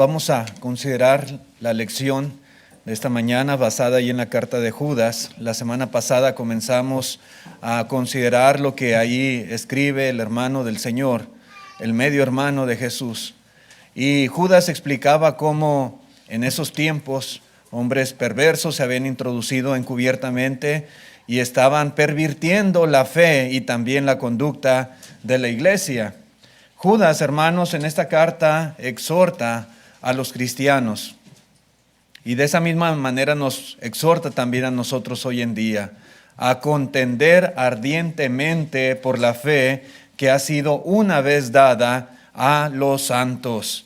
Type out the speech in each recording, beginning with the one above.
Vamos a considerar la lección de esta mañana basada ahí en la carta de Judas. La semana pasada comenzamos a considerar lo que ahí escribe el hermano del Señor, el medio hermano de Jesús. Y Judas explicaba cómo en esos tiempos hombres perversos se habían introducido encubiertamente y estaban pervirtiendo la fe y también la conducta de la iglesia. Judas, hermanos, en esta carta exhorta a los cristianos y de esa misma manera nos exhorta también a nosotros hoy en día a contender ardientemente por la fe que ha sido una vez dada a los santos.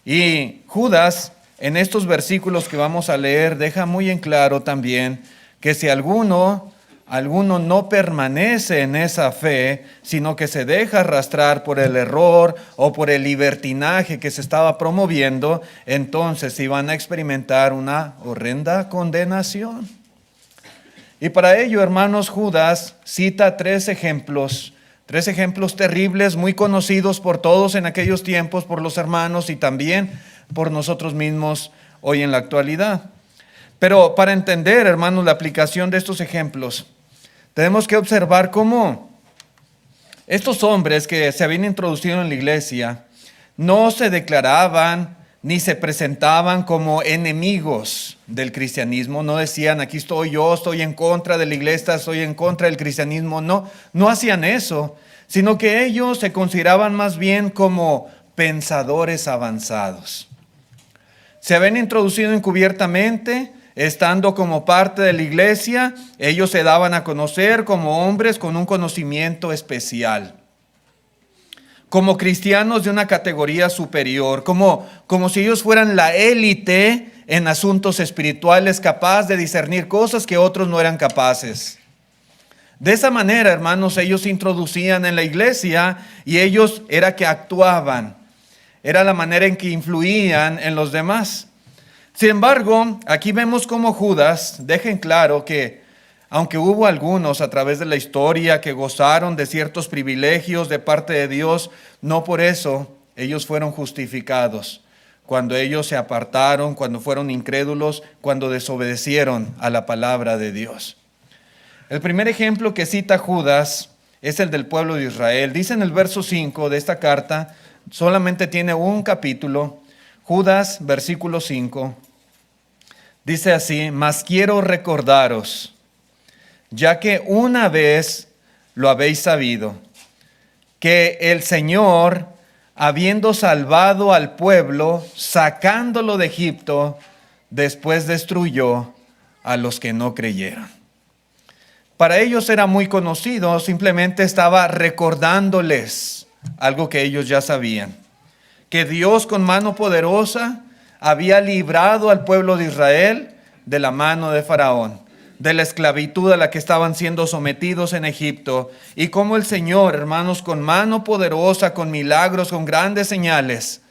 Y Judas, en estos versículos que vamos a leer, deja muy en claro también que si alguno no permanece en esa fe, sino que se deja arrastrar por el error o por el libertinaje que se estaba promoviendo, entonces iban a experimentar una horrenda condenación. Y para ello, hermanos, Judas cita tres ejemplos terribles, muy conocidos por todos en aquellos tiempos, por los hermanos y también por nosotros mismos hoy en la actualidad. Pero para entender, hermanos, la aplicación de estos ejemplos, tenemos que observar cómo estos hombres que se habían introducido en la iglesia no se declaraban ni se presentaban como enemigos del cristianismo. No decían, aquí estoy yo, estoy en contra de la iglesia, estoy en contra del cristianismo. No hacían eso, sino que ellos se consideraban más bien como pensadores avanzados. Se habían introducido encubiertamente, estando como parte de la iglesia. Ellos se daban a conocer como hombres con un conocimiento especial, como cristianos de una categoría superior, como si ellos fueran la élite en asuntos espirituales, capaz de discernir cosas que otros no eran capaces. De esa manera, hermanos, ellos se introducían en la iglesia y ellos era que actuaban, era la manera en que influían en los demás. Sin embargo, aquí vemos cómo Judas deja en claro que, aunque hubo algunos a través de la historia que gozaron de ciertos privilegios de parte de Dios, no por eso ellos fueron justificados. Cuando ellos se apartaron, cuando fueron incrédulos, cuando desobedecieron a la palabra de Dios. El primer ejemplo que cita Judas es el del pueblo de Israel. Dice en el verso 5 de esta carta, solamente tiene un capítulo, Judas, versículo 5, dice así: mas quiero recordaros, ya que una vez lo habéis sabido, que el Señor, habiendo salvado al pueblo, sacándolo de Egipto, después destruyó a los que no creyeron. Para ellos era muy conocido, simplemente estaba recordándoles algo que ellos ya sabían, que Dios con mano poderosa había librado al pueblo de Israel de la mano de Faraón, de la esclavitud a la que estaban siendo sometidos en Egipto, y cómo el Señor, hermanos, con mano poderosa, con milagros, con grandes señales,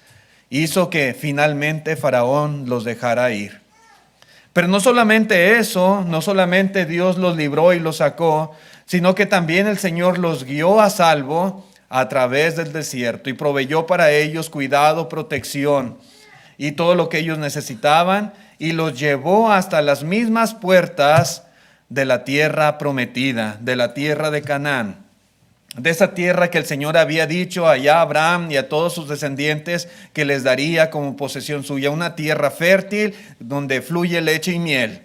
hizo que finalmente Faraón los dejara ir. Pero no solamente eso, no solamente Dios los libró y los sacó, sino que también el Señor los guió a salvo a través del desierto y proveyó para ellos cuidado, protección y todo lo que ellos necesitaban, y los llevó hasta las mismas puertas de la tierra prometida, de la tierra de Canaán, de esa tierra que el Señor había dicho allá a Abraham y a todos sus descendientes que les daría como posesión suya, una tierra fértil donde fluye leche y miel.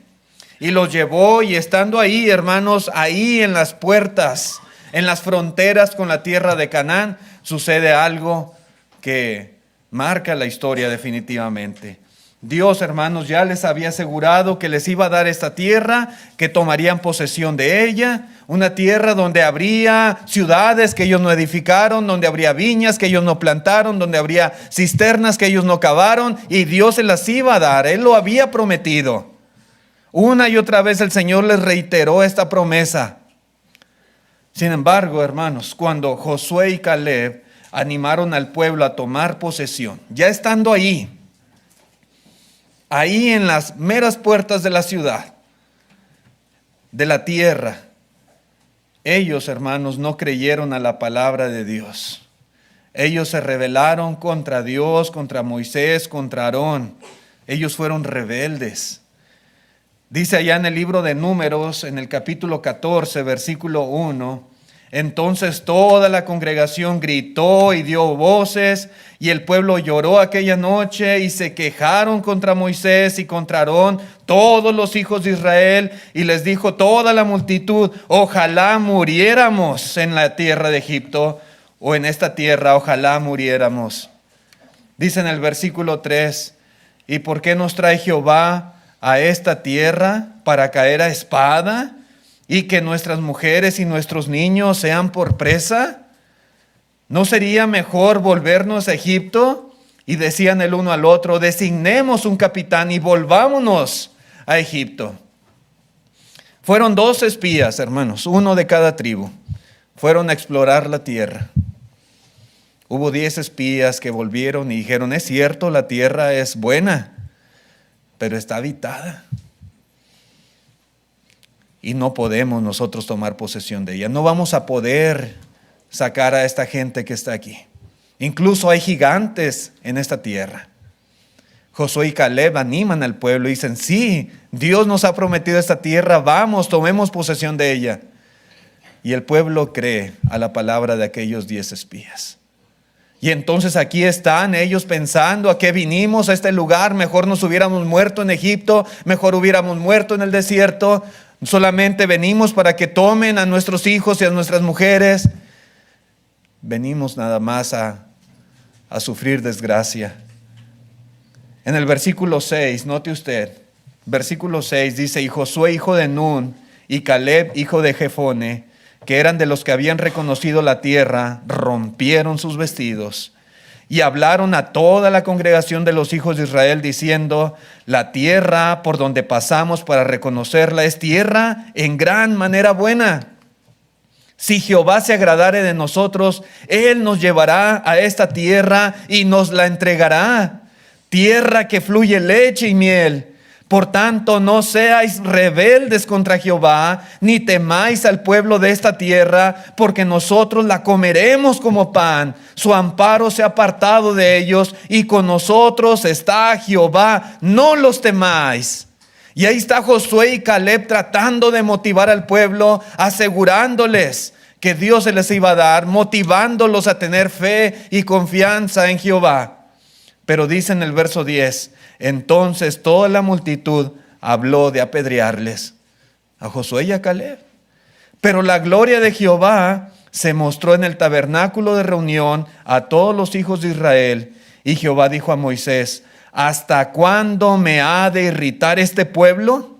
Y los llevó, y estando ahí, hermanos, ahí en las puertas, en las fronteras con la tierra de Canaán, sucede algo que marca la historia definitivamente. Dios, hermanos, ya les había asegurado que les iba a dar esta tierra, que tomarían posesión de ella, una tierra donde habría ciudades que ellos no edificaron, donde habría viñas que ellos no plantaron, donde habría cisternas que ellos no cavaron, y Dios se las iba a dar. Él lo había prometido. Una y otra vez el Señor les reiteró esta promesa. Sin embargo, hermanos, cuando Josué y Caleb animaron al pueblo a tomar posesión, ya estando ahí en las meras puertas de la ciudad, de la tierra, ellos, hermanos, no creyeron a la palabra de Dios. Ellos se rebelaron contra Dios, contra Moisés, contra Aarón. Ellos fueron rebeldes. Dice allá en el libro de Números, en el capítulo 14, versículo 1, entonces toda la congregación gritó y dio voces, y el pueblo lloró aquella noche y se quejaron contra Moisés y contra Aarón, todos los hijos de Israel, y les dijo toda la multitud, ojalá muriéramos en la tierra de Egipto, o en esta tierra, ojalá muriéramos. Dice en el versículo 3, ¿y por qué nos trae Jehová a esta tierra para caer a espada y que nuestras mujeres y nuestros niños sean por presa? ¿No sería mejor volvernos a Egipto? Y decían el uno al otro, designemos un capitán y volvámonos a Egipto. Fueron 2 espías, hermanos, uno de cada tribu. Fueron a explorar la tierra. Hubo 10 espías que volvieron y dijeron, es cierto, la tierra es buena, pero está habitada. Y no podemos nosotros tomar posesión de ella. No vamos a poder sacar a esta gente que está aquí. Incluso hay gigantes en esta tierra. Josué y Caleb animan al pueblo y dicen, sí, Dios nos ha prometido esta tierra, vamos, tomemos posesión de ella. Y el pueblo cree a la palabra de aquellos 10 espías. Y entonces aquí están ellos pensando, ¿a qué vinimos a este lugar? Mejor nos hubiéramos muerto en Egipto, mejor hubiéramos muerto en el desierto. Solamente venimos para que tomen a nuestros hijos y a nuestras mujeres. Venimos nada más a sufrir desgracia. En el versículo 6, note usted, versículo 6 dice, y Josué hijo de Nun y Caleb hijo de Jefone, que eran de los que habían reconocido la tierra, rompieron sus vestidos y hablaron a toda la congregación de los hijos de Israel diciendo, la tierra por donde pasamos para reconocerla es tierra en gran manera buena. Si Jehová se agradare de nosotros, Él nos llevará a esta tierra y nos la entregará, tierra que fluye leche y miel. Por tanto, no seáis rebeldes contra Jehová, ni temáis al pueblo de esta tierra, porque nosotros la comeremos como pan. Su amparo se ha apartado de ellos, y con nosotros está Jehová. No los temáis. Y ahí está Josué y Caleb tratando de motivar al pueblo, asegurándoles que Dios se les iba a dar, motivándolos a tener fe y confianza en Jehová. Pero dice en el verso 10, entonces toda la multitud habló de apedrearles a Josué y a Caleb. Pero la gloria de Jehová se mostró en el tabernáculo de reunión a todos los hijos de Israel. Y Jehová dijo a Moisés, ¿hasta cuándo me ha de irritar este pueblo?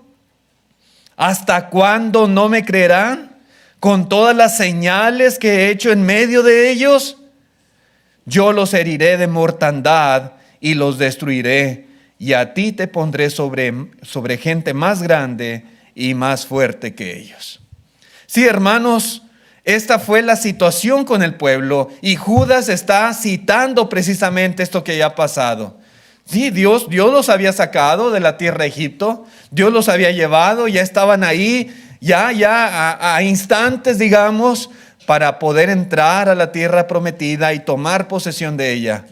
¿Hasta cuándo no me creerán con todas las señales que he hecho en medio de ellos? Yo los heriré de mortandad y los destruiré, y a ti te pondré sobre gente más grande y más fuerte que ellos. Sí, hermanos, esta fue la situación con el pueblo, y Judas está citando precisamente esto que ya ha pasado. Sí, Dios los había sacado de la tierra de Egipto, Dios los había llevado, ya estaban ahí, a instantes, digamos, para poder entrar a la tierra prometida y tomar posesión de ella.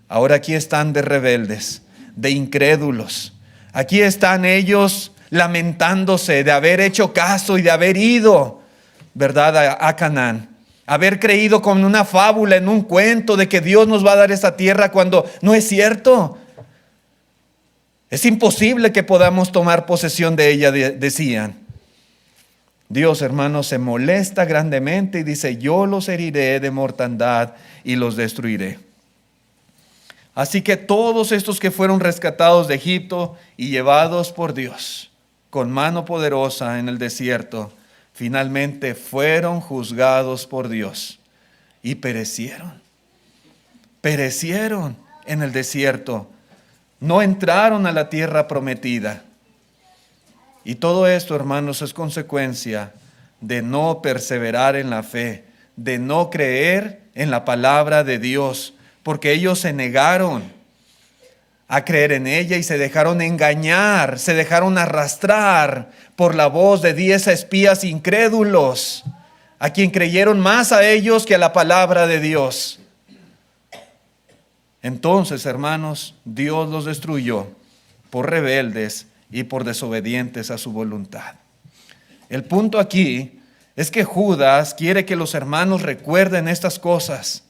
Ahora aquí están de rebeldes, de incrédulos. Aquí están ellos lamentándose de haber hecho caso y de haber ido, ¿verdad?, a Canaán. Haber creído con una fábula, en un cuento de que Dios nos va a dar esta tierra cuando no es cierto. Es imposible que podamos tomar posesión de ella, decían. Dios, hermanos, se molesta grandemente y dice, yo los heriré de mortandad y los destruiré. Así que todos estos que fueron rescatados de Egipto y llevados por Dios con mano poderosa en el desierto, finalmente fueron juzgados por Dios y perecieron. Perecieron en el desierto. No entraron a la tierra prometida. Y todo esto, hermanos, es consecuencia de no perseverar en la fe, de no creer en la palabra de Dios, porque ellos se negaron a creer en ella y se dejaron engañar, se dejaron arrastrar por la voz de 10 espías incrédulos, a quien creyeron más a ellos que a la palabra de Dios. Entonces, hermanos, Dios los destruyó por rebeldes y por desobedientes a su voluntad. El punto aquí es que Judas quiere que los hermanos recuerden estas cosas,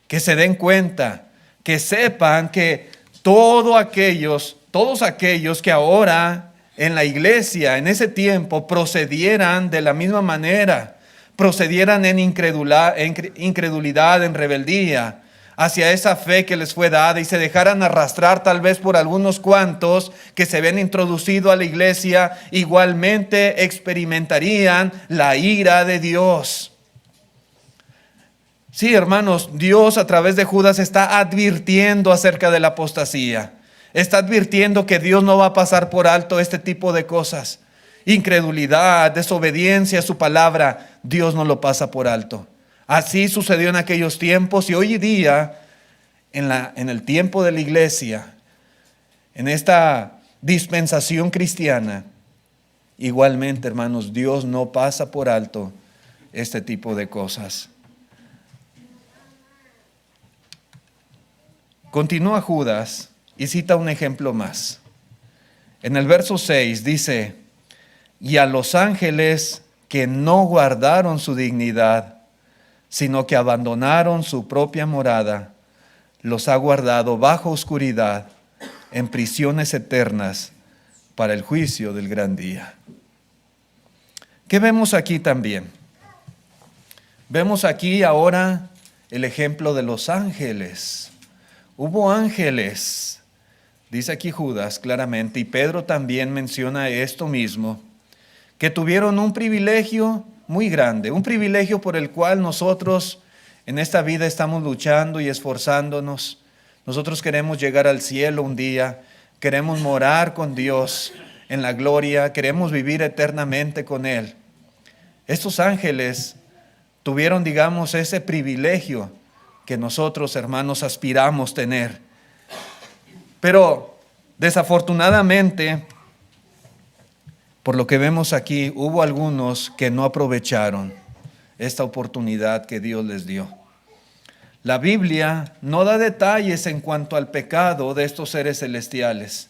que se den cuenta, que sepan que todos aquellos que ahora en la iglesia, en ese tiempo, procedieran de la misma manera, procedieran en incredulidad, en rebeldía, hacia esa fe que les fue dada y se dejaran arrastrar tal vez por algunos cuantos que se habían introducido a la iglesia, igualmente experimentarían la ira de Dios. Sí, hermanos, Dios a través de Judas está advirtiendo acerca de la apostasía. Está advirtiendo que Dios no va a pasar por alto este tipo de cosas. Incredulidad, desobediencia a su palabra, Dios no lo pasa por alto. Así sucedió en aquellos tiempos y hoy día, en el tiempo de la iglesia, en esta dispensación cristiana, igualmente, hermanos, Dios no pasa por alto este tipo de cosas. Continúa Judas y cita un ejemplo más. En el verso 6 dice: y a los ángeles que no guardaron su dignidad, sino que abandonaron su propia morada, los ha guardado bajo oscuridad, en prisiones eternas, para el juicio del gran día. ¿Qué vemos aquí también? Vemos aquí ahora el ejemplo de los ángeles. Hubo ángeles, dice aquí Judas claramente, y Pedro también menciona esto mismo, que tuvieron un privilegio muy grande, un privilegio por el cual nosotros en esta vida estamos luchando y esforzándonos. Nosotros queremos llegar al cielo un día, queremos morar con Dios en la gloria, queremos vivir eternamente con Él. Estos ángeles tuvieron, digamos, ese privilegio que nosotros, hermanos, aspiramos tener. Pero desafortunadamente, por lo que vemos aquí, hubo algunos que no aprovecharon esta oportunidad que Dios les dio. La Biblia no da detalles en cuanto al pecado de estos seres celestiales,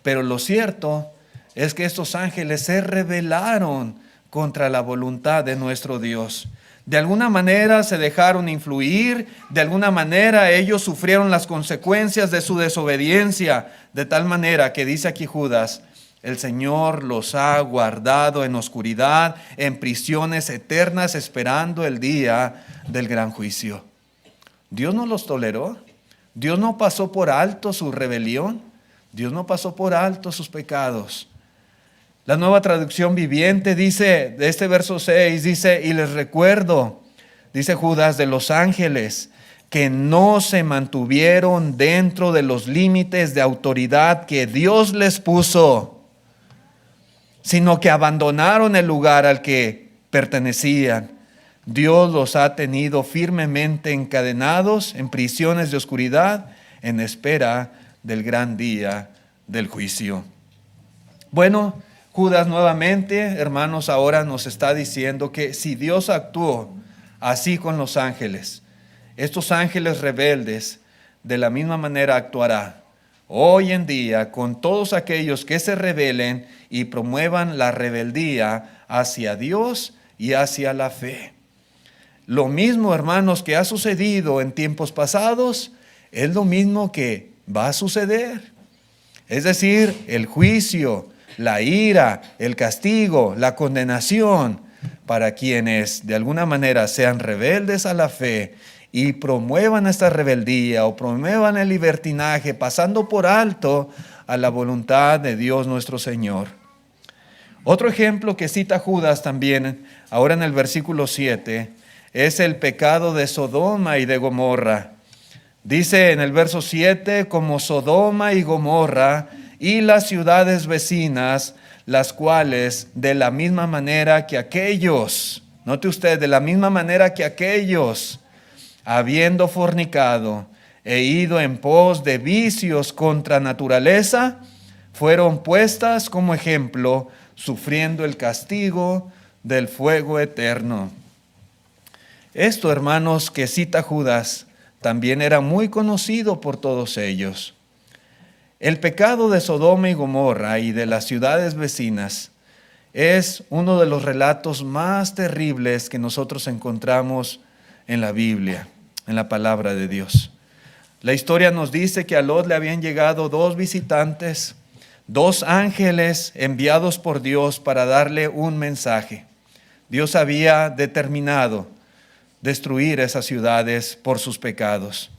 pero lo cierto es que estos ángeles se rebelaron contra la voluntad de nuestro Dios. De alguna manera se dejaron influir, de alguna manera ellos sufrieron las consecuencias de su desobediencia, de tal manera que dice aquí Judas: el Señor los ha guardado en oscuridad, en prisiones eternas, esperando el día del gran juicio. Dios no los toleró. Dios no pasó por alto su rebelión. Dios no pasó por alto sus pecados. La Nueva Traducción Viviente dice, de este verso 6, dice: y les recuerdo, dice Judas, de los ángeles que no se mantuvieron dentro de los límites de autoridad que Dios les puso, sino que abandonaron el lugar al que pertenecían. Dios los ha tenido firmemente encadenados en prisiones de oscuridad, en espera del gran día del juicio. Bueno, Judas nuevamente, hermanos, ahora nos está diciendo que si Dios actuó así con los ángeles, estos ángeles rebeldes, de la misma manera actuará hoy en día con todos aquellos que se rebelen y promuevan la rebeldía hacia Dios y hacia la fe. Lo mismo, hermanos, que ha sucedido en tiempos pasados, es lo mismo que va a suceder. Es decir, el juicio, la ira, el castigo, la condenación para quienes de alguna manera sean rebeldes a la fe y promuevan esta rebeldía o promuevan el libertinaje, pasando por alto a la voluntad de Dios nuestro Señor. Otro ejemplo que cita Judas también, ahora en el versículo 7, es el pecado de Sodoma y de Gomorra. Dice en el verso 7, como Sodoma y Gomorra y las ciudades vecinas, las cuales de la misma manera que aquellos, note usted, de la misma manera que aquellos, habiendo fornicado e ido en pos de vicios contra naturaleza, fueron puestas como ejemplo, sufriendo el castigo del fuego eterno. Esto, hermanos, que cita Judas, también era muy conocido por todos ellos. El pecado de Sodoma y Gomorra y de las ciudades vecinas es uno de los relatos más terribles que nosotros encontramos en la Biblia, en la palabra de Dios. La historia nos dice que a Lot le habían llegado 2 visitantes, 2 ángeles enviados por Dios para darle un mensaje. Dios había determinado destruir esas ciudades por sus pecados.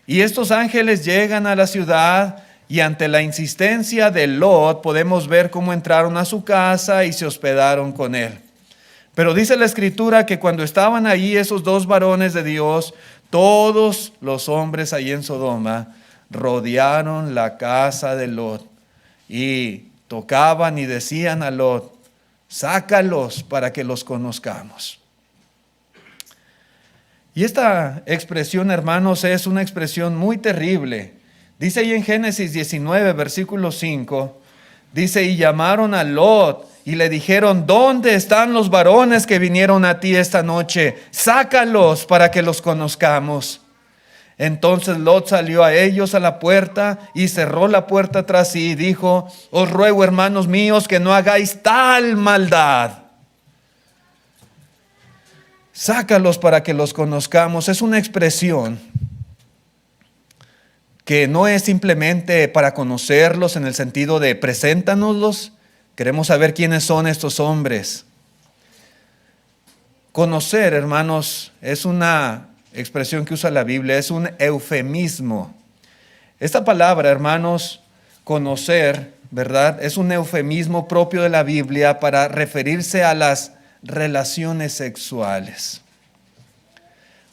Y estos ángeles llegan a la ciudad y ante la insistencia de Lot podemos ver cómo entraron a su casa y se hospedaron con él. Pero dice la Escritura que cuando estaban allí esos 2 varones de Dios, todos los hombres allí en Sodoma rodearon la casa de Lot y tocaban y decían a Lot: sácalos para que los conozcamos. Y esta expresión, hermanos, es una expresión muy terrible. Dice ahí en Génesis 19, versículo 5, dice: y llamaron a Lot y le dijeron: ¿dónde están los varones que vinieron a ti esta noche? Sácalos para que los conozcamos. Entonces Lot salió a ellos a la puerta y cerró la puerta tras sí y dijo: os ruego, hermanos míos, que no hagáis tal maldad. Sácalos para que los conozcamos. Es una expresión que no es simplemente para conocerlos en el sentido de preséntanoslos. Queremos saber quiénes son estos hombres. Conocer, hermanos, es una expresión que usa la Biblia, es un eufemismo. Esta palabra, hermanos, conocer, ¿verdad?, es un eufemismo propio de la Biblia para referirse a las relaciones sexuales.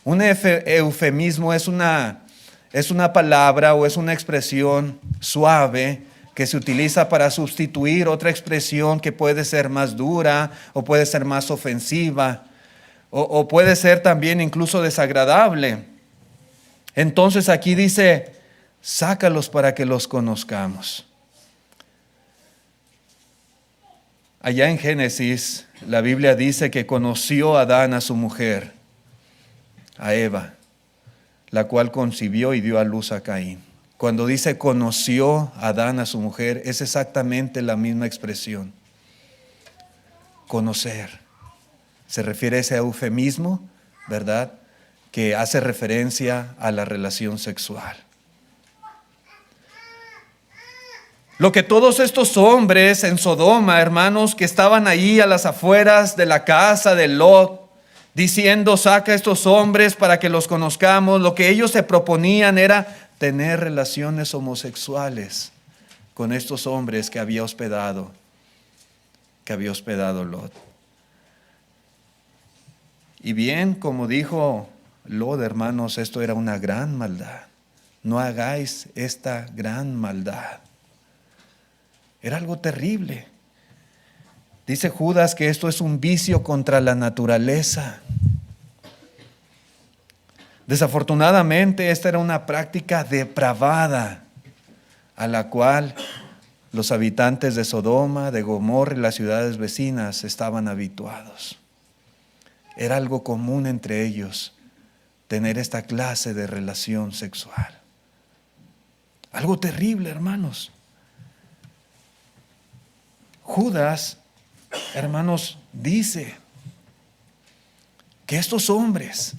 Un eufemismo es una palabra o es una expresión suave que se utiliza para sustituir otra expresión que puede ser más dura o puede ser más ofensiva o puede ser también incluso desagradable. Entonces aquí dice: sácalos para que los conozcamos. Allá en Génesis, la Biblia dice que conoció Adán a su mujer, a Eva, la cual concibió y dio a luz a Caín. Cuando dice conoció Adán a su mujer, es exactamente la misma expresión. Conocer. Se refiere a ese eufemismo, ¿verdad?, que hace referencia a la relación sexual. Lo que todos estos hombres en Sodoma, hermanos, que estaban ahí a las afueras de la casa de Lot, diciendo: saca a estos hombres para que los conozcamos, lo que ellos se proponían era tener relaciones homosexuales con estos hombres que había hospedado Lot. Y bien, como dijo Lot, hermanos, esto era una gran maldad. No hagáis esta gran maldad. Era algo terrible. Dice Judas que esto es un vicio contra la naturaleza. Desafortunadamente, esta era una práctica depravada a la cual los habitantes de Sodoma, de Gomorra y las ciudades vecinas estaban habituados. Era algo común entre ellos tener esta clase de relación sexual. Algo terrible, hermanos. Judas, hermanos, dice que estos hombres,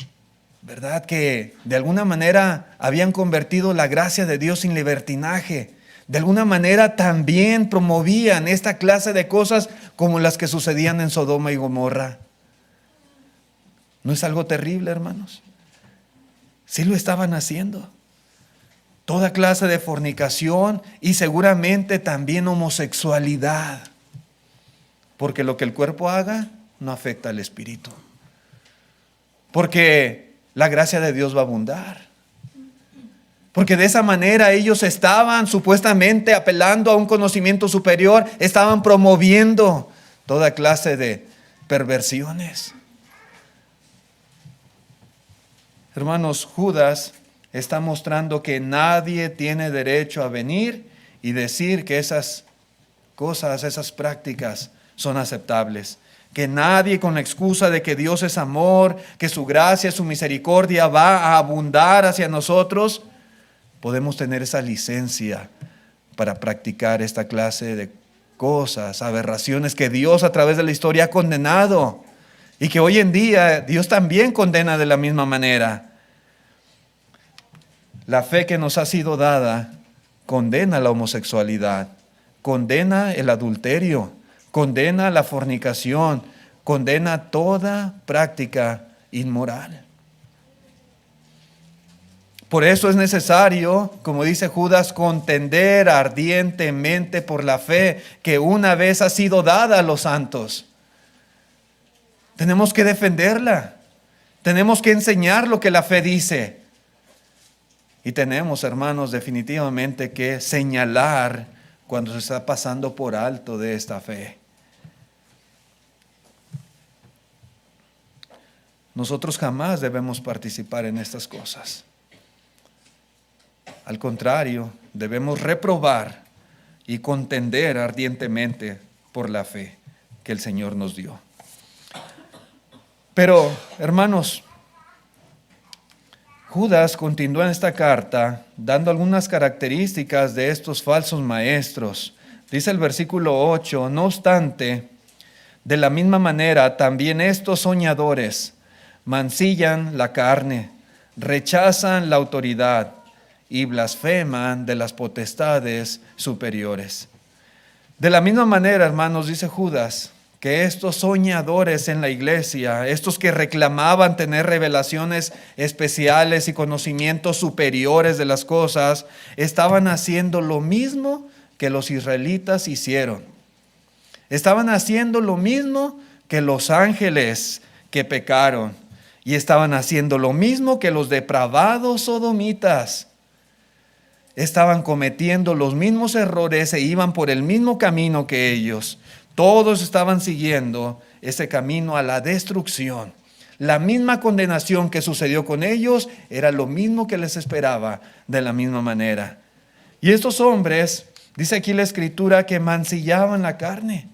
¿verdad?, que de alguna manera habían convertido la gracia de Dios en libertinaje, de alguna manera también promovían esta clase de cosas como las que sucedían en Sodoma y Gomorra. ¿No es algo terrible, hermanos? Sí lo estaban haciendo. Toda clase de fornicación y seguramente también homosexualidad. Porque lo que el cuerpo haga no afecta al espíritu. Porque la gracia de Dios va a abundar. Porque de esa manera ellos estaban supuestamente apelando a un conocimiento superior, estaban promoviendo toda clase de perversiones. Hermanos, Judas está mostrando que nadie tiene derecho a venir y decir que esas cosas, esas prácticas son aceptables. que nadie con la excusa de que Dios es amor, que su gracia, su misericordia va a abundar hacia nosotros, podemos tener esa licencia para practicar esta clase de cosas, aberraciones que Dios a través de la historia ha condenado y que hoy en día Dios también condena de la misma manera. La fe que nos ha sido dada condena la homosexualidad, condena el adulterio, condena la fornicación, condena toda práctica inmoral. Por eso es necesario, como dice Judas, contender ardientemente por la fe que una vez ha sido dada a los santos. Tenemos que defenderla. Tenemos que enseñar lo que la fe dice. Y tenemos, hermanos, definitivamente que señalar cuando se está pasando por alto de esta fe. Nosotros jamás debemos participar en estas cosas. Al contrario, debemos reprobar y contender ardientemente por la fe que el Señor nos dio. Pero, hermanos, Judas continúa en esta carta dando algunas características de estos falsos maestros. Dice el versículo 8, no obstante, de la misma manera también estos soñadores mancillan la carne, rechazan la autoridad y blasfeman de las potestades superiores. De la misma manera, hermanos, dice Judas, que estos soñadores en la iglesia, estos que reclamaban tener revelaciones especiales y conocimientos superiores de las cosas, estaban haciendo lo mismo que los israelitas hicieron. Estaban haciendo lo mismo que los ángeles que pecaron. Y estaban haciendo lo mismo que los depravados sodomitas. Estaban cometiendo los mismos errores e iban por el mismo camino que ellos. Todos estaban siguiendo ese camino a la destrucción. La misma condenación que sucedió con ellos era lo mismo que les esperaba de la misma manera. Y estos hombres, dice aquí la Escritura, que mancillaban la carne.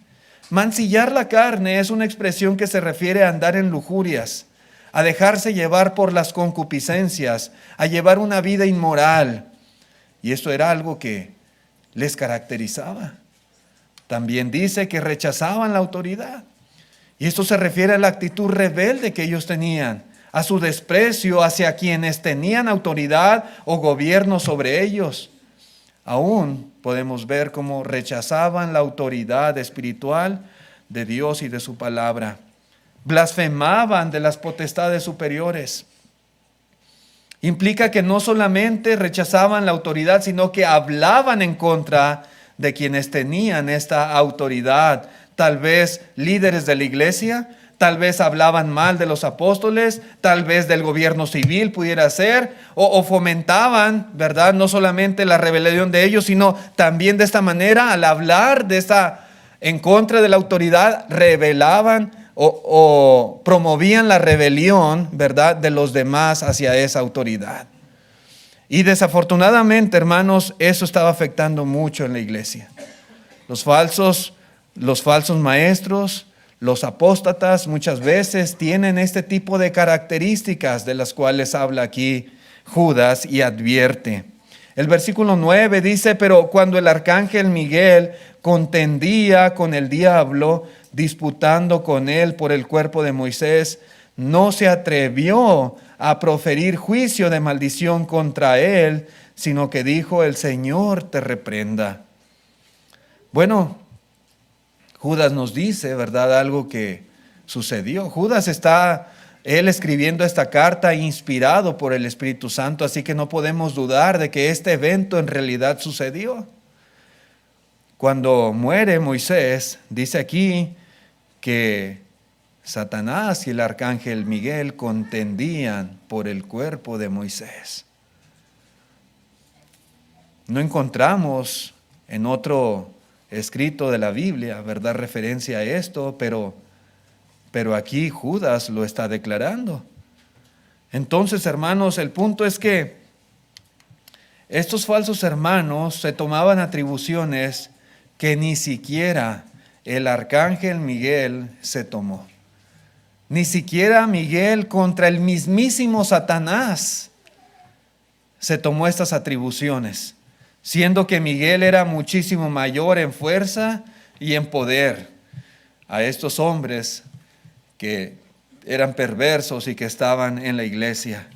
Mancillar la carne es una expresión que se refiere a andar en lujurias, a dejarse llevar por las concupiscencias, a llevar una vida inmoral. Y esto era algo que les caracterizaba. También dice que rechazaban la autoridad. Y esto se refiere a la actitud rebelde que ellos tenían, a su desprecio hacia quienes tenían autoridad o gobierno sobre ellos. Aún podemos ver cómo rechazaban la autoridad espiritual de Dios y de su palabra. Blasfemaban de las potestades superiores. Implica que no solamente rechazaban la autoridad, sino que hablaban en contra de quienes tenían esta autoridad. Tal vez líderes de la iglesia, tal vez hablaban mal de los apóstoles, tal vez del gobierno civil pudiera ser, o fomentaban, ¿verdad? No solamente la rebelión de ellos, sino también de esta manera, al hablar de esta en contra de la autoridad, rebelaban o promovían la rebelión, ¿verdad?, de los demás hacia esa autoridad. Y desafortunadamente, hermanos, eso estaba afectando mucho en la iglesia. Los falsos maestros, los apóstatas, muchas veces tienen este tipo de características de las cuales habla aquí Judas y advierte. El versículo 9 dice, pero cuando el arcángel Miguel contendía con el diablo, disputando con él por el cuerpo de Moisés, no se atrevió a proferir juicio de maldición contra él, sino que dijo, el Señor te reprenda. Bueno, Judas nos dice, ¿verdad?, algo que sucedió. Judas está, él escribiendo esta carta inspirado por el Espíritu Santo, así que no podemos dudar de que este evento en realidad sucedió. Cuando muere Moisés, dice aquí que Satanás y el arcángel Miguel contendían por el cuerpo de Moisés. No encontramos en otro escrito de la Biblia, ¿verdad?, referencia a esto, pero aquí Judas lo está declarando. Entonces, hermanos, el punto es que estos falsos hermanos se tomaban atribuciones que ni siquiera el arcángel Miguel se tomó. Ni siquiera Miguel contra el mismísimo Satanás se tomó estas atribuciones, siendo que Miguel era muchísimo mayor en fuerza y en poder a estos hombres que eran perversos y que estaban en la iglesia.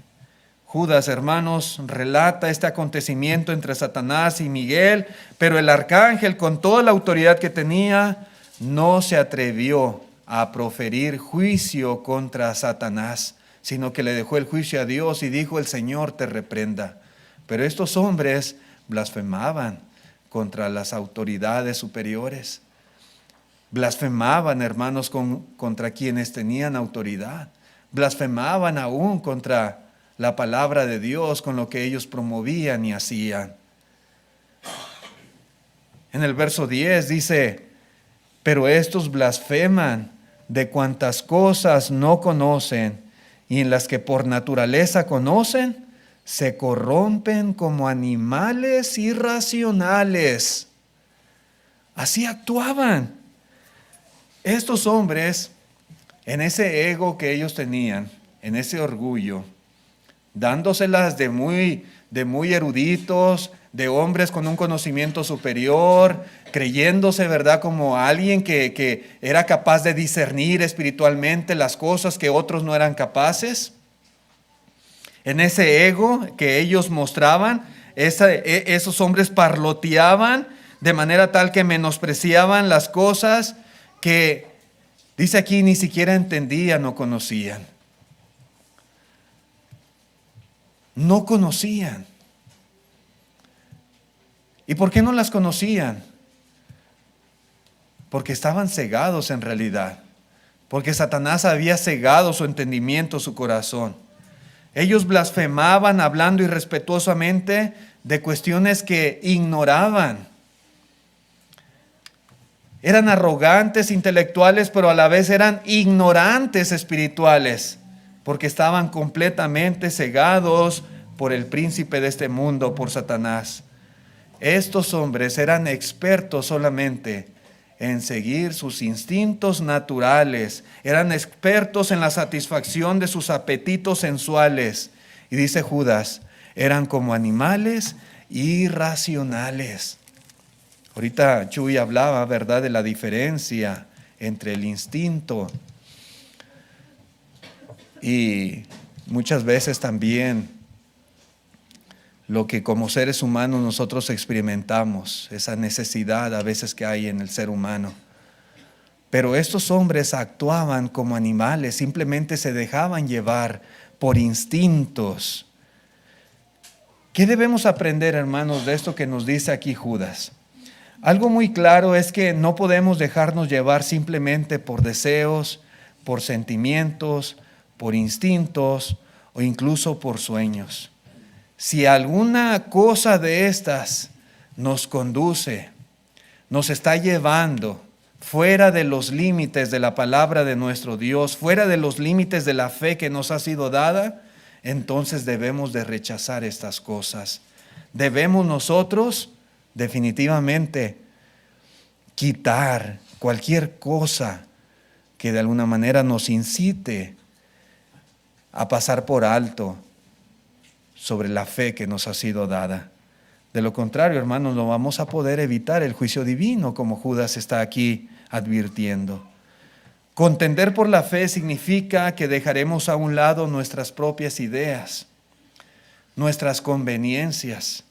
Judas, hermanos, relata este acontecimiento entre Satanás y Miguel, pero el arcángel, con toda la autoridad que tenía, no se atrevió a proferir juicio contra Satanás, sino que le dejó el juicio a Dios y dijo: el Señor te reprenda. Pero estos hombres blasfemaban contra las autoridades superiores. Blasfemaban, hermanos, contra quienes tenían autoridad. Blasfemaban aún contra la palabra de Dios, con lo que ellos promovían y hacían. En el verso 10 dice: pero estos blasfeman de cuantas cosas no conocen, y en las que por naturaleza conocen, se corrompen como animales irracionales. Así actuaban estos hombres, en ese ego que ellos tenían, en ese orgullo, dándoselas de muy eruditos, de hombres con un conocimiento superior, creyéndose, ¿verdad?, como alguien que era capaz de discernir espiritualmente las cosas que otros no eran capaces. En ese ego que ellos mostraban, esos hombres parloteaban de manera tal que menospreciaban las cosas que, dice aquí, ni siquiera entendían o conocían. No conocían. ¿Y por qué no las conocían? Porque estaban cegados en realidad. Porque Satanás había cegado su entendimiento, su corazón. Ellos blasfemaban hablando irrespetuosamente de cuestiones que ignoraban. Eran arrogantes intelectuales, pero a la vez eran ignorantes espirituales, porque estaban completamente cegados por el príncipe de este mundo, por Satanás. Estos hombres eran expertos solamente en seguir sus instintos naturales, eran expertos en la satisfacción de sus apetitos sensuales. Y dice Judas, eran como animales irracionales. Ahorita Chuy hablaba, ¿verdad?, de la diferencia entre el instinto y muchas veces también lo que como seres humanos nosotros experimentamos, esa necesidad a veces que hay en el ser humano. Pero estos hombres actuaban como animales, simplemente se dejaban llevar por instintos. ¿Qué debemos aprender, hermanos, de esto que nos dice aquí Judas? Algo muy claro es que no podemos dejarnos llevar simplemente por deseos, por sentimientos, por instintos o incluso por sueños. Si alguna cosa de estas nos conduce, nos está llevando fuera de los límites de la palabra de nuestro Dios, fuera de los límites de la fe que nos ha sido dada, entonces debemos de rechazar estas cosas. Debemos nosotros definitivamente quitar cualquier cosa que de alguna manera nos incite a pasar por alto sobre la fe que nos ha sido dada. De lo contrario, hermanos, no vamos a poder evitar el juicio divino, como Judas está aquí advirtiendo. Contender por la fe significa que dejaremos a un lado nuestras propias ideas, nuestras conveniencias.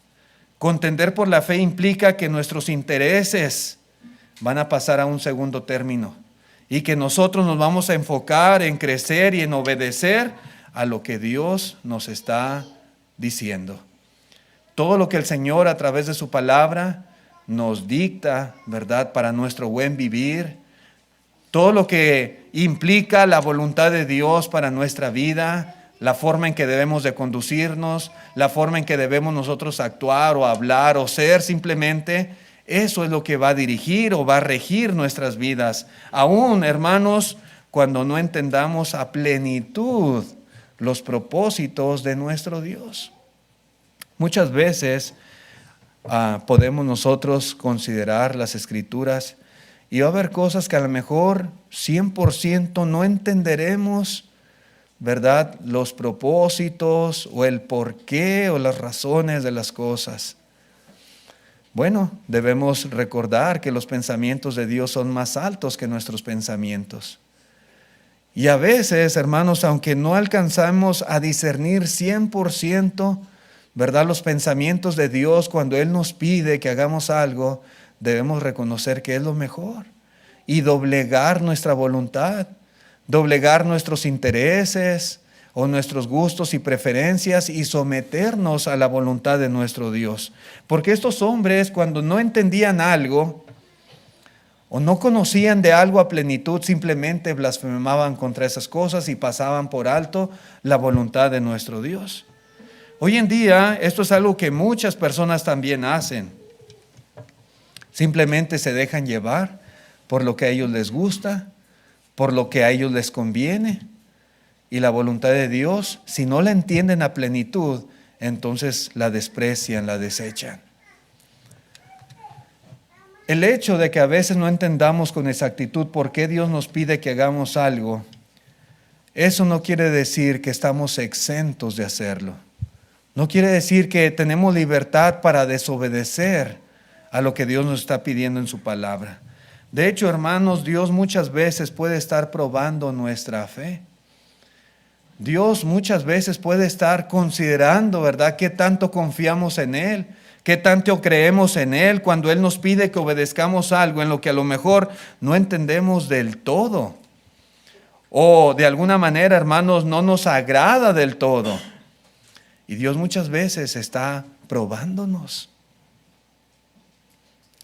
Contender por la fe implica que nuestros intereses van a pasar a un segundo término y que nosotros nos vamos a enfocar en crecer y en obedecer a lo que Dios nos está diciendo. Todo lo que el Señor a través de su palabra nos dicta, ¿verdad?, para nuestro buen vivir, todo lo que implica la voluntad de Dios para nuestra vida, la forma en que debemos de conducirnos, la forma en que debemos nosotros actuar o hablar o ser simplemente, eso es lo que va a dirigir o va a regir nuestras vidas. Aún, hermanos, cuando no entendamos a plenitud los propósitos de nuestro Dios. Muchas veces podemos nosotros considerar las Escrituras Y va a haber cosas que a lo mejor 100% no entenderemos, ¿verdad? Los propósitos o el porqué o las razones de las cosas. Bueno, debemos recordar que los pensamientos de Dios son más altos que nuestros pensamientos. Y a veces, hermanos, aunque no alcanzamos a discernir 100%, ¿verdad?, los pensamientos de Dios, cuando Él nos pide que hagamos algo, debemos reconocer que es lo mejor y doblegar nuestra voluntad, doblegar nuestros intereses o nuestros gustos y preferencias y someternos a la voluntad de nuestro Dios. Porque estos hombres, cuando no entendían algo o no conocían de algo a plenitud, simplemente blasfemaban contra esas cosas y pasaban por alto la voluntad de nuestro Dios. Hoy en día esto es algo que muchas personas también hacen. Simplemente se dejan llevar por lo que a ellos les gusta, por lo que a ellos les conviene. Y la voluntad de Dios, si no la entienden a plenitud, entonces la desprecian, la desechan. El hecho de que a veces no entendamos con exactitud por qué Dios nos pide que hagamos algo, eso no quiere decir que estamos exentos de hacerlo. No quiere decir que tenemos libertad para desobedecer a lo que Dios nos está pidiendo en su palabra. De hecho, hermanos, Dios muchas veces puede estar probando nuestra fe. Dios muchas veces puede estar considerando, ¿verdad?, qué tanto confiamos en Él, qué tanto creemos en Él cuando Él nos pide que obedezcamos algo en lo que a lo mejor no entendemos del todo. O de alguna manera, hermanos, no nos agrada del todo. Y Dios muchas veces está probándonos.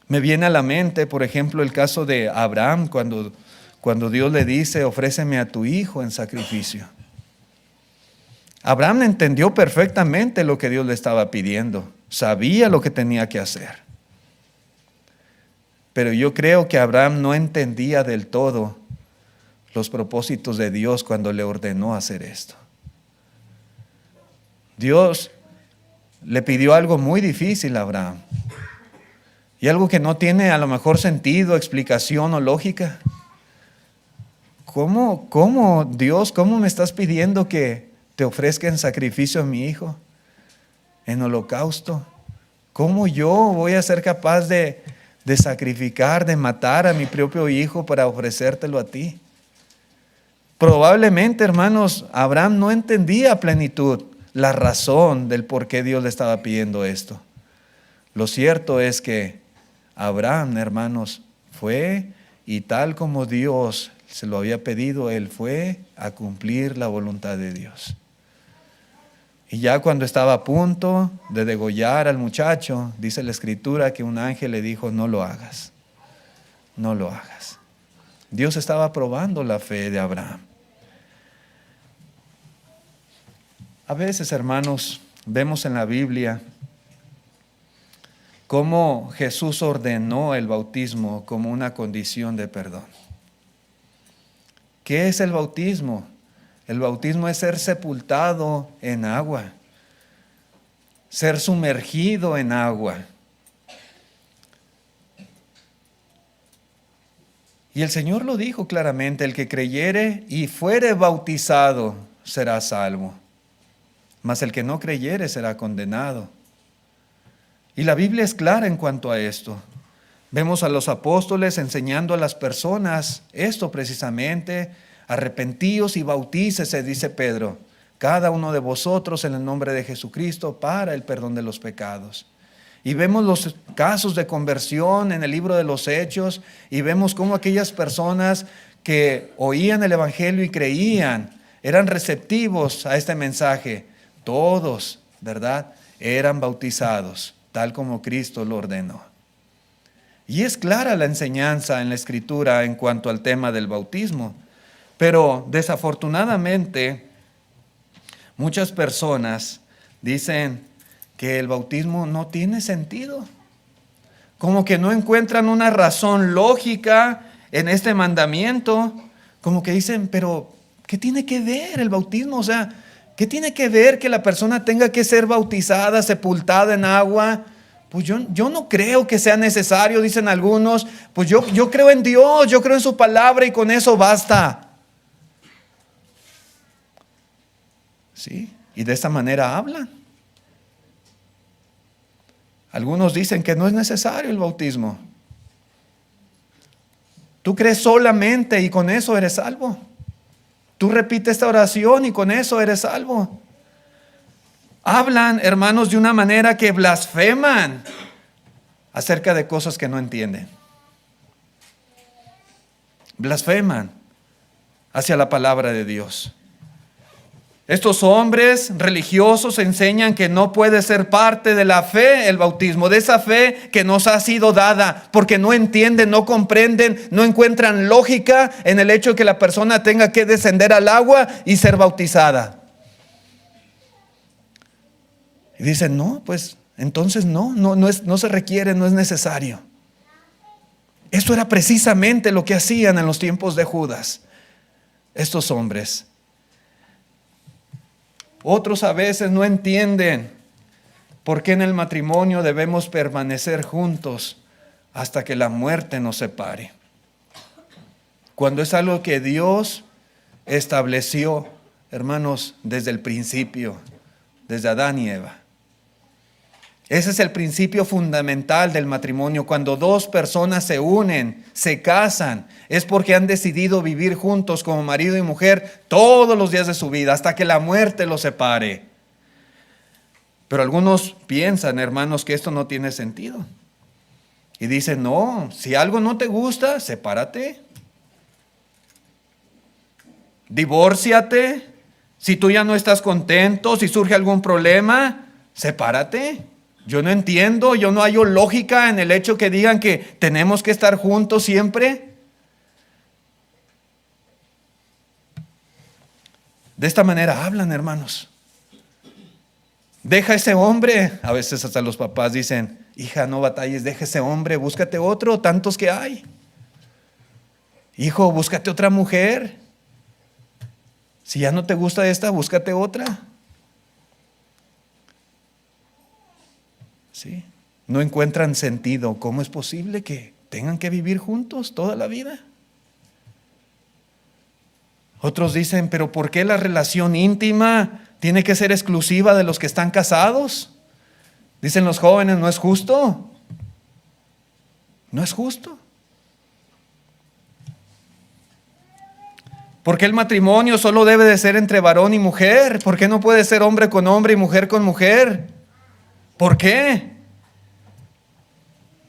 Me viene a la mente, por ejemplo, el caso de Abraham, cuando Dios le dice, ofréceme a tu hijo en sacrificio. Abraham entendió perfectamente lo que Dios le estaba pidiendo, sabía lo que tenía que hacer. Pero yo creo que Abraham no entendía del todo los propósitos de Dios cuando le ordenó hacer esto. Dios le pidió algo muy difícil a Abraham y algo que no tiene a lo mejor sentido, explicación o lógica. ¿Cómo Dios, cómo me estás pidiendo que te ofrezca en sacrificio a mi hijo, en holocausto? ¿Cómo yo voy a ser capaz de sacrificar, de matar a mi propio hijo para ofrecértelo a ti? Probablemente, hermanos, Abraham no entendía a plenitud la razón del por qué Dios le estaba pidiendo esto. Lo cierto es que Abraham, hermanos, fue y tal como Dios se lo había pedido, él fue a cumplir la voluntad de Dios. Y ya cuando estaba a punto de degollar al muchacho, dice la Escritura que un ángel le dijo, no lo hagas, no lo hagas. Dios estaba probando la fe de Abraham. A veces, hermanos, vemos en la Biblia cómo Jesús ordenó el bautismo como una condición de perdón. ¿Qué es el bautismo? El bautismo es ser sepultado en agua, ser sumergido en agua. Y el Señor lo dijo claramente, el que creyere y fuere bautizado será salvo, mas el que no creyere será condenado. Y la Biblia es clara en cuanto a esto. Vemos a los apóstoles enseñando a las personas esto precisamente. Arrepentíos y bautícese, dice Pedro, cada uno de vosotros en el nombre de Jesucristo para el perdón de los pecados. Y vemos los casos de conversión en el libro de los Hechos y vemos cómo aquellas personas que oían el Evangelio y creían, eran receptivos a este mensaje. Todos, ¿verdad?, eran bautizados, tal como Cristo lo ordenó. Y es clara la enseñanza en la Escritura en cuanto al tema del bautismo. Pero desafortunadamente, muchas personas dicen que el bautismo no tiene sentido. Como que no encuentran una razón lógica en este mandamiento. Como que dicen, pero ¿qué tiene que ver el bautismo? O sea, ¿qué tiene que ver que la persona tenga que ser bautizada, sepultada en agua Pues yo no creo que sea necesario, dicen algunos. Pues yo creo en Dios, yo creo en su palabra y con eso basta. ¿Sí? Y de esta manera hablan. Algunos dicen que no es necesario el bautismo. Tú crees solamente y con eso eres salvo. Tú repites esta oración y con eso eres salvo. Hablan, hermanos, de una manera que blasfeman acerca de cosas que no entienden. Blasfeman hacia la palabra de Dios. Estos hombres religiosos enseñan que no puede ser parte de la fe el bautismo, de esa fe que nos ha sido dada, porque no entienden, no comprenden, no encuentran lógica en el hecho de que la persona tenga que descender al agua y ser bautizada. Y dicen, no, pues entonces no se requiere, no es necesario. Esto era precisamente lo que hacían en los tiempos de Judas, estos hombres. Otros a veces no entienden por qué en el matrimonio debemos permanecer juntos hasta que la muerte nos separe. Cuando es algo que Dios estableció, hermanos, desde el principio, desde Adán y Eva. Ese es el principio fundamental del matrimonio. Cuando dos personas se unen, se casan, es porque han decidido vivir juntos como marido y mujer todos los días de su vida, hasta que la muerte los separe. Pero algunos piensan, hermanos, que esto no tiene sentido. Y dicen, no, si algo no te gusta, sepárate. Divórciate. Si tú ya no estás contento, si surge algún problema, sepárate. Yo no entiendo, yo no hallo lógica en el hecho que digan que tenemos que estar juntos siempre. De esta manera hablan, hermanos. Deja ese hombre. A veces hasta los papás dicen, hija, no batalles, deja ese hombre, búscate otro, tantos que hay. Hijo, búscate otra mujer. Si ya no te gusta esta, búscate otra. ¿Sí? No encuentran sentido. ¿Cómo es posible que tengan que vivir juntos toda la vida? Otros dicen, pero ¿por qué la relación íntima tiene que ser exclusiva de los que están casados? Dicen los jóvenes, ¿no es justo? No es justo. ¿Por qué el matrimonio solo debe de ser entre varón y mujer? ¿Por qué no puede ser hombre con hombre y mujer con mujer? ¿Por qué?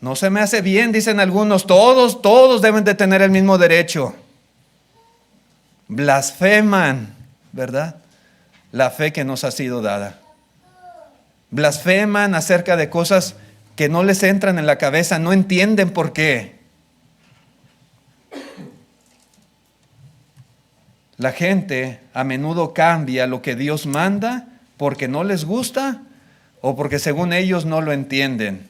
No se me hace bien, dicen algunos, todos deben de tener el mismo derecho. Blasfeman, ¿verdad? La fe que nos ha sido dada. Blasfeman acerca de cosas que no les entran en la cabeza, no entienden por qué. La gente a menudo cambia lo que Dios manda porque no les gusta o porque según ellos no lo entienden.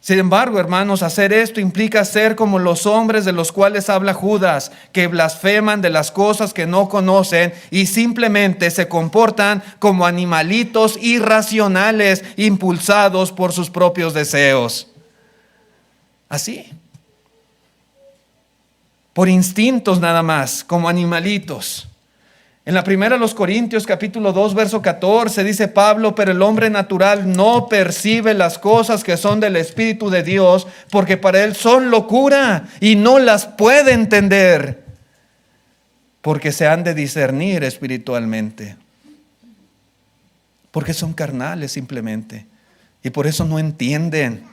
Sin embargo, hermanos, hacer esto implica ser como los hombres de los cuales habla Judas, que blasfeman de las cosas que no conocen y simplemente se comportan como animalitos irracionales, impulsados por sus propios deseos. Así. Por instintos nada más, como animalitos. En la primera de los Corintios capítulo 2 verso 14 dice Pablo, pero el hombre natural no percibe las cosas que son del Espíritu de Dios, porque para él son locura y no las puede entender, porque se han de discernir espiritualmente. Porque son carnales simplemente, y por eso no entienden,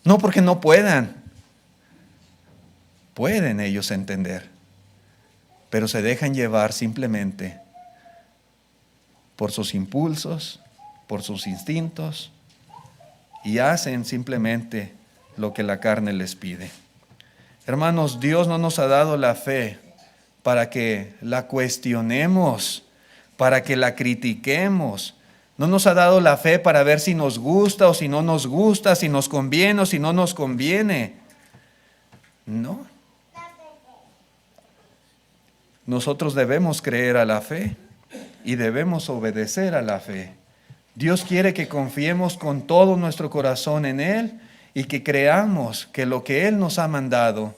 no porque no puedan. Pueden ellos entender, pero se dejan llevar simplemente por sus impulsos, por sus instintos, y hacen simplemente lo que la carne les pide. Hermanos, Dios no nos ha dado la fe para que la cuestionemos, para que la critiquemos. No nos ha dado la fe para ver si nos gusta o si no nos gusta, si nos conviene o si no nos conviene. No. Nosotros debemos creer a la fe y debemos obedecer a la fe, Dios quiere que confiemos con todo nuestro corazón en Él y que creamos que lo que Él nos ha mandado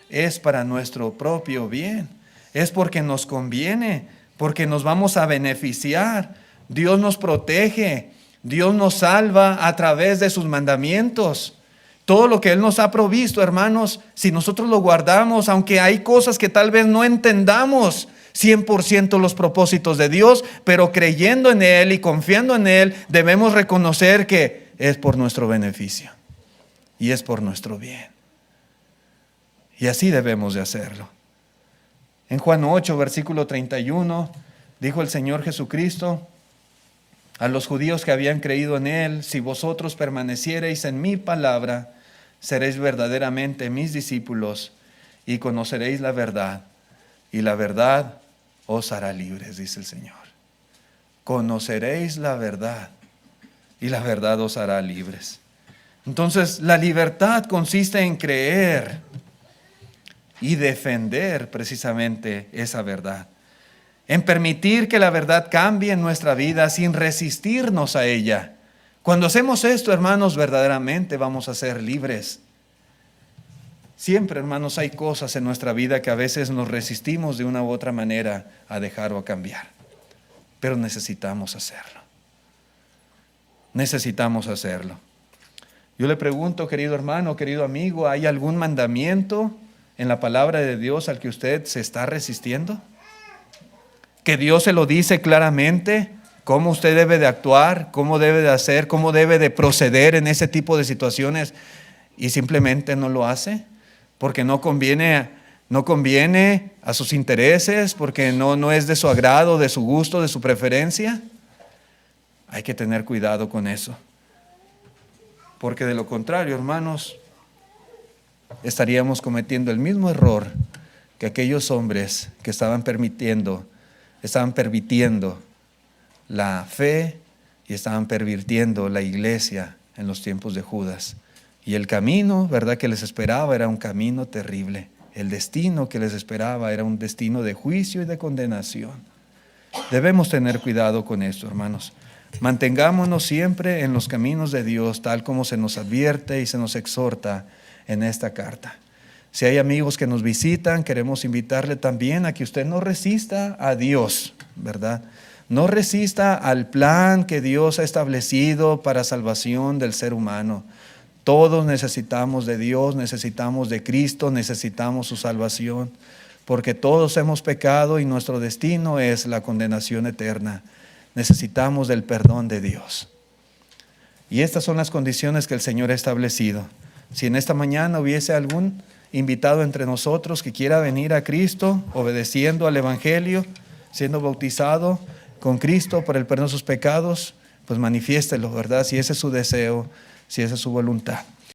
es para nuestro propio bien. Es porque nos conviene, porque nos vamos a beneficiar. Dios nos protege, Dios nos salva a través de sus mandamientos. Todo lo que Él nos ha provisto, hermanos, si nosotros lo guardamos, aunque hay cosas que tal vez no entendamos 100% los propósitos de Dios, pero creyendo en Él y confiando en Él, debemos reconocer que es por nuestro beneficio y es por nuestro bien. Y así debemos de hacerlo. En Juan 8, versículo 31, dijo el Señor Jesucristo a los judíos que habían creído en Él: si vosotros permaneciereis en mi palabra, seréis verdaderamente mis discípulos y conoceréis la verdad, y la verdad os hará libres, dice el Señor. Conoceréis la verdad y la verdad os hará libres. Entonces, la libertad consiste en creer y defender precisamente esa verdad, en permitir que la verdad cambie en nuestra vida sin resistirnos a ella. Cuando hacemos esto, hermanos, verdaderamente vamos a ser libres. Siempre, hermanos, hay cosas en nuestra vida que a veces nos resistimos de una u otra manera a dejar o a cambiar, pero necesitamos hacerlo. Necesitamos hacerlo. Yo le pregunto, querido hermano, querido amigo, ¿hay algún mandamiento en la palabra de Dios al que usted se está resistiendo? Que Dios se lo dice claramente, cómo usted debe de actuar, cómo debe de hacer, cómo debe de proceder en ese tipo de situaciones, y simplemente no lo hace porque no conviene a sus intereses, porque no es de su agrado, de su gusto, de su preferencia. Hay que tener cuidado con eso, porque de lo contrario, hermanos, estaríamos cometiendo el mismo error que aquellos hombres que estaban permitiendo la fe y estaban pervirtiendo la iglesia en los tiempos de Judas. Y el camino, ¿verdad?, que les esperaba era un camino terrible. El destino que les esperaba era un destino de juicio y de condenación. Debemos tener cuidado con esto, hermanos. Mantengámonos siempre en los caminos de Dios, tal como se nos advierte y se nos exhorta en esta carta. Si hay amigos que nos visitan, queremos invitarle también a que usted no resista a Dios, ¿verdad? No resista al plan que Dios ha establecido para salvación del ser humano. Todos necesitamos de Dios, necesitamos de Cristo, necesitamos su salvación, porque todos hemos pecado y nuestro destino es la condenación eterna. Necesitamos del perdón de Dios. Y estas son las condiciones que el Señor ha establecido. Si en esta mañana hubiese algún invitado entre nosotros que quiera venir a Cristo, obedeciendo al Evangelio, siendo bautizado con Cristo por el perdón de sus pecados, pues manifiéstelo, ¿verdad? Si ese es su deseo, si esa es su voluntad.